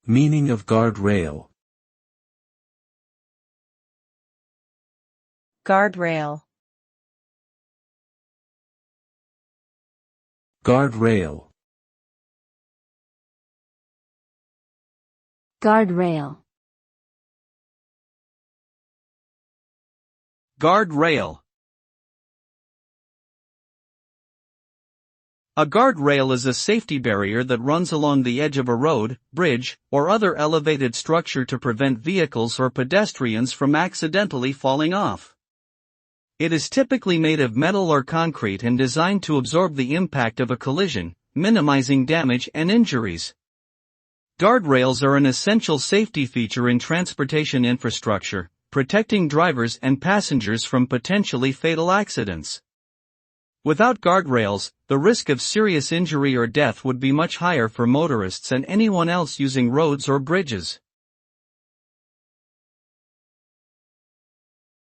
Meaning of guardrail. Guardrail. Guardrail. Guardrail. Guardrail. A guardrail is a safety barrier that runs along the edge of a road, bridge, or other elevated structure to prevent vehicles or pedestrians from accidentally falling off. It is typically made of metal or concrete and designed to absorb the impact of a collision, minimizing damage and injuries. Guardrails are an essential safety feature in transportation infrastructure, protecting drivers and passengers from potentially fatal accidents. Without guardrails, the risk of serious injury or death would be much higher for motorists and anyone else using roads or bridges.